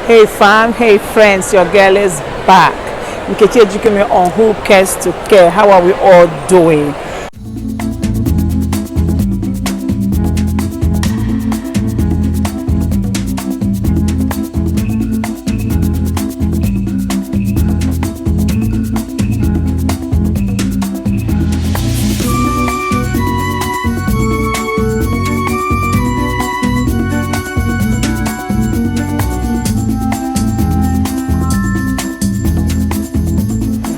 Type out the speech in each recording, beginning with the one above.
Hey fam, hey friends, your girl is back. Nkechi Ejikeme on Who Cares to Care. How are we all doing?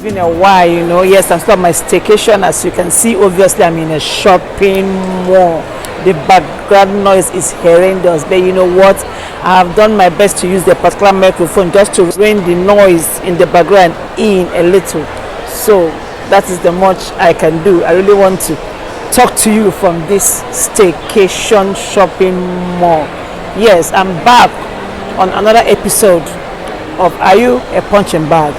Been a while, Yes, I'm still on my staycation. As you can see, obviously I'm in a shopping mall. The background noise is horrendous, but you know what, I have done my best to use the particular microphone just to rein the noise in the background in a little. So that is the much I can do. I really want to talk to you from this staycation shopping mall. Yes, I'm back on another episode of Are You a Punching Bag?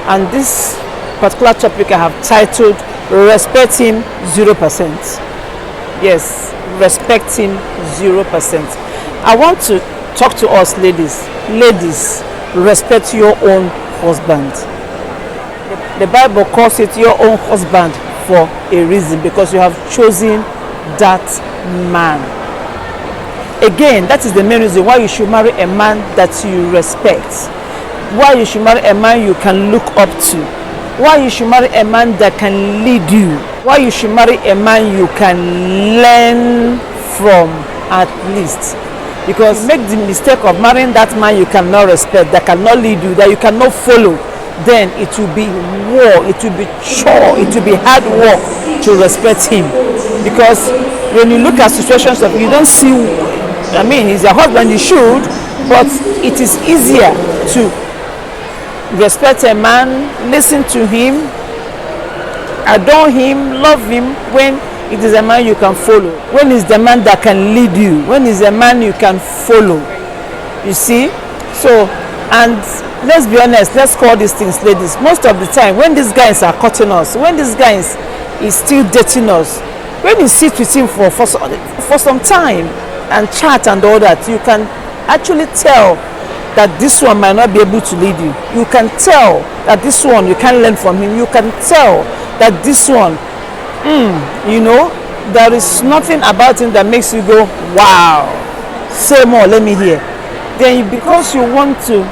And this particular topic I have titled Respect Him 0%. Yes, respect him 0%. I want to talk to us ladies. Ladies, respect your own husband. The Bible calls it your own husband for a reason, because you have chosen that man. Again, that is the main reason why you should marry a man that you respect. Why you should marry a man you can look up to. Why you should marry a man that can lead you. Why you should marry a man you can learn from, at least. Because you make the mistake of marrying that man you cannot respect, that cannot lead you, that you cannot follow, then it will be war, it will be chore, it will be hard work to respect him. Because when you look at situations of, you don't see, he's your husband, you should, but it is easier to respect a man, listen to him, adore him, love him when it is a man you can follow, when it's the man that can lead you, when it's a man you can follow. You see? So, and let's be honest, let's call these things ladies. Most of the time when these guys are cutting us, when these guys is still dating us, when you sit with him for some time and chat and all that, you can actually tell that this one might not be able to lead you. You can tell that this one, you can't learn from him. You can tell that this one, there is nothing about him that makes you go, wow, say more, let me hear. Then because you want to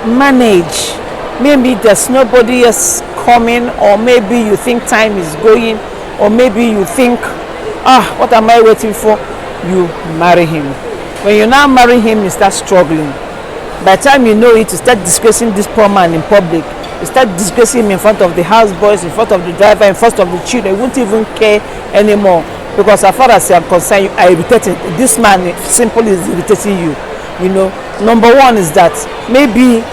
manage, maybe there's nobody else coming, or maybe you think time is going, or maybe you think, what am I waiting for? You marry him. When you now marry him, you start struggling. By the time you know it, you start disgracing this poor man in public. You start disgracing him in front of the houseboys, in front of the driver, in front of the children. You won't even care anymore, because as far as you are concerned, you are irritated. This man simply is irritating you. Number one is that maybe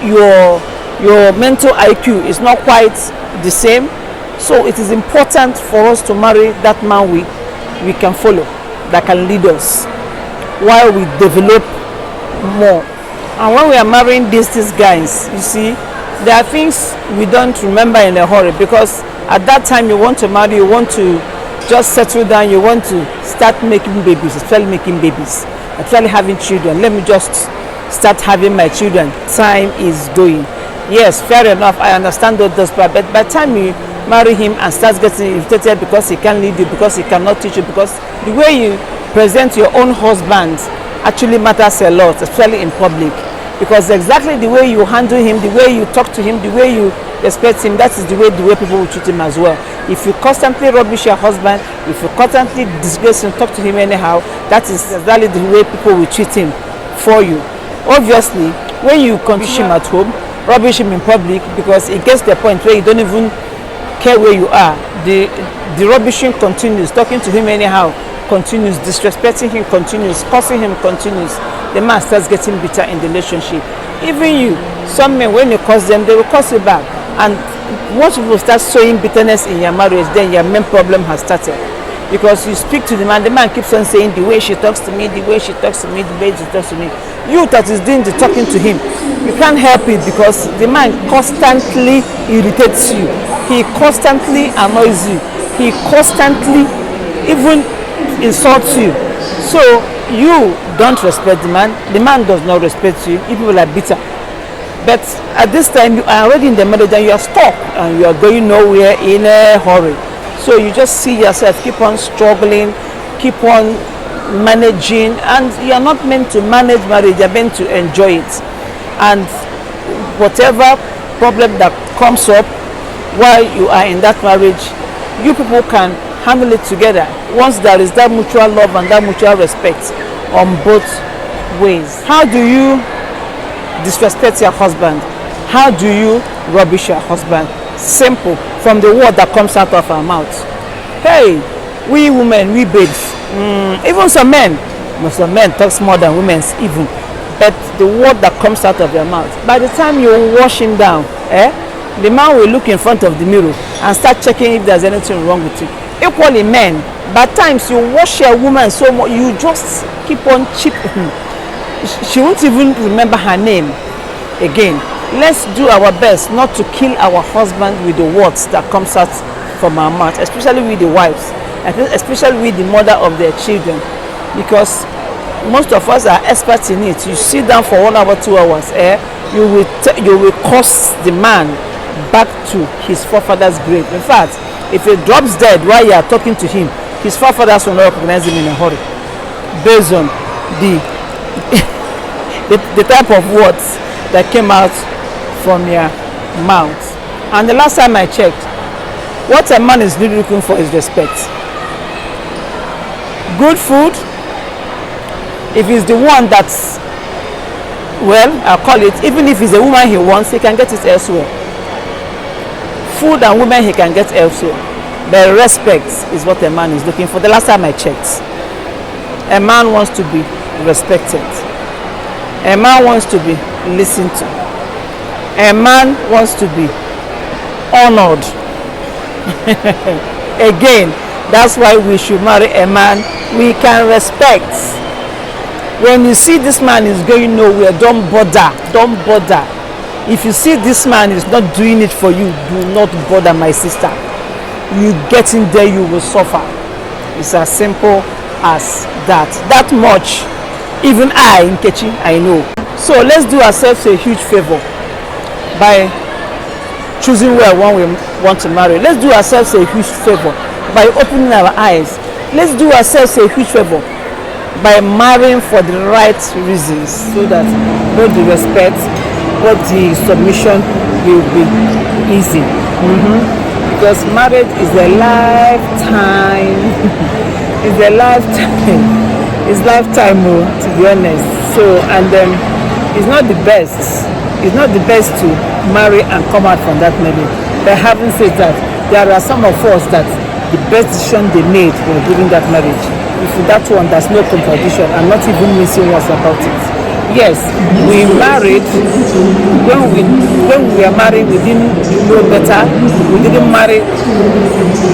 your mental IQ is not quite the same. So it is important for us to marry that man we can follow, that can lead us, while we develop more. And when we are marrying these guys, you see, there are things we don't remember in a hurry, because at that time you want to marry, you want to just settle down, you want to start making babies, especially having children. Let me just start having my children. Time is going. Yes, fair enough, I understand all those, but by the time you marry him and start getting irritated because he can't lead you, because he cannot teach you, because the way you present your own husband actually matters a lot, especially in public, because exactly the way you handle him, the way you talk to him, the way you respect him, that is the way people will treat him as well. If you constantly rubbish your husband, if you constantly disgrace him, talk to him anyhow, that is exactly the way people will treat him for you. Obviously, when you rubbish him at home, rubbish him in public, because it gets to the point where you don't even care where you are, the rubbishing continues, talking to him anyhow continues, disrespecting him continues, cursing him continues. The man starts getting bitter in the relationship. Even you, some men, when you curse them, they will curse you back. And once people start sowing bitterness in your marriage, then your main problem has started. Because you speak to the man keeps on saying, the way she talks to me, the way she talks to me, the way she talks to me. You that is doing the talking to him, you can't help it, because the man constantly irritates you. He constantly annoys you. He constantly even insults you. So you don't respect the man does not respect you. You people are bitter. But at this time, you are already in the marriage and you are stuck and you are going nowhere in a hurry. So you just see yourself keep on struggling, keep on managing, and you are not meant to manage marriage, you are meant to enjoy it. And whatever problem that comes up while you are in that marriage, you people can handle it together once there is that mutual love and that mutual respect on both ways. How do you disrespect your husband? How do you rubbish your husband? Simple. From the word that comes out of our mouth. Hey, we women, we babes, even some men, most of men talks more than women's even. But the word that comes out of your mouth, by the time you wash him down, the man will look in front of the mirror and start checking if there's anything wrong with you. Equally men, by times you wash your woman so much, you just keep on chipping. She won't even remember her name again. Let's do our best not to kill our husband with the words that comes out from our mouth, especially with the wives, especially with the mother of their children, because most of us are experts in it. You sit down for 1 hour, 2 hours, you will curse the man back to his forefather's grave. In fact, if he drops dead while you are talking to him, his forefathers will not recognize him in a hurry, based on the type of words that came out from your mouth. And the last time I checked, what a man is really looking for is respect. Good food. If he's the one that's, well, I'll call it, even if it's a woman he wants, he can get it elsewhere. Food and women he can get elsewhere. But respect is what a man is looking for. The last time I checked, a man wants to be respected. A man wants to be listened to. A man wants to be honored. Again, that's why we should marry a man we can respect. When you see this man is going nowhere, don't bother. Don't bother. If you see this man is not doing it for you, do not bother, my sister. You get in there, you will suffer. It's as simple as that. That much, even I, Nkechi, I know. So let's do ourselves a huge favor by choosing where one we want to marry. Let's do ourselves a huge favor by opening our eyes. Let's do ourselves a huge favor by marrying for the right reasons, so that both the respect, both the submission will be easy. Because marriage is a lifetime. It's a lifetime. It's lifetime, to be honest. So, and it's not the best. It's not the best to marry and come out from that marriage. But having said that, there are some of us that the best decision they made was during that marriage. If that one, there's no contradiction. I'm not even missing words about it. Yes, we married. When we were married, we didn't know better. We didn't marry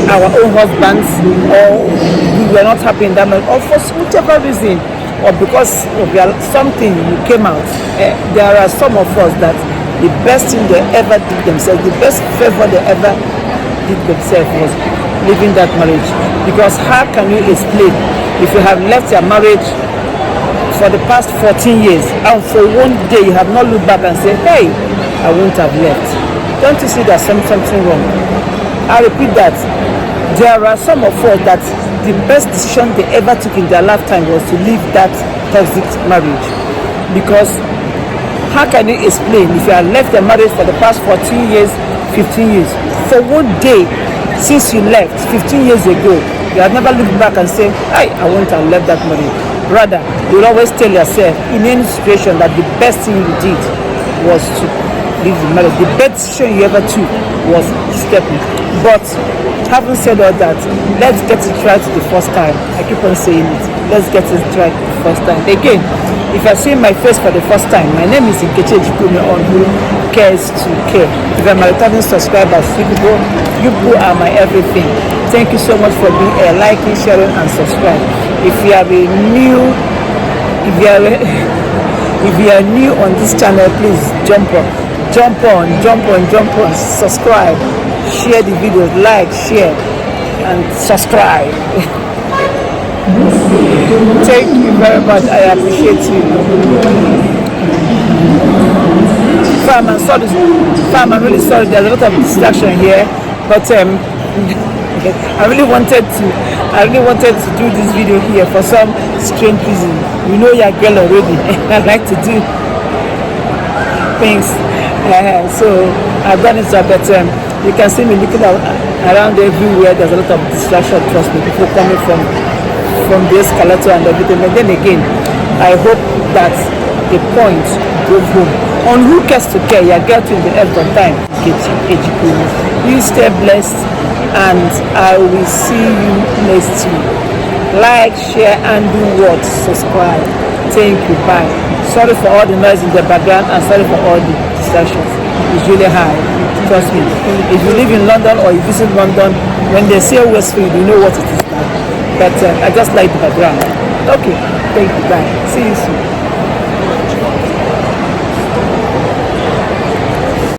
our own husbands, or we were not happy in that marriage, or for whichever reason, or because of something came out. There are some of us that the best thing they ever did themselves, the best favor they ever did themselves was leaving that marriage. Because how can you explain if you have left your marriage for the past 14 years and for one day you have not looked back and said, hey, I wouldn't have left? Don't you see there's something wrong? I repeat that. There are some of us that the best decision they ever took in their lifetime was to leave that toxic marriage. Because how can you explain if you have left your marriage for the past 14 years, 15 years, for one day since you left 15 years ago, you have never looked back and said, hey, I wouldn't have left that marriage? Rather, you will always tell yourself in any situation that the best thing you did was to leave the marriage. The best decision you ever took was stepping. But having said all that, let's get it right the first time. I keep on saying it. Let's get it right the first time. Again, if I see my face for the first time, my name is Nkechi Ejikume on Who Cares to Care. If I'm a returning subscriber, you people are my everything. Thank you so much for being here, liking, sharing, and subscribe. If you are new on this channel, please jump on, subscribe, share the videos, like, share, and subscribe. Thank you very much. I appreciate you. Fam, I'm sorry. Fam, I'm really sorry. There's a lot of distraction here, but I really wanted to do this video here for some strange reason. You know your girl already. I like to do things. So I've done it, but you can see me looking around everywhere. There's a lot of distraction. Trust me, people coming from the escalator and everything. But then again, I hope that the point goes home. On who cares to care? You get to the end of time. You stay blessed, and I will see you next week. Like, share, and do what? Subscribe. Thank you. Bye. Sorry for all the noise in the background, and sorry for all the distractions. It's really high. Trust me. If you live in London or you visit London, when they say Westfield, you know what it is like. But I just like the background. Okay. Thank you. Bye. See you soon.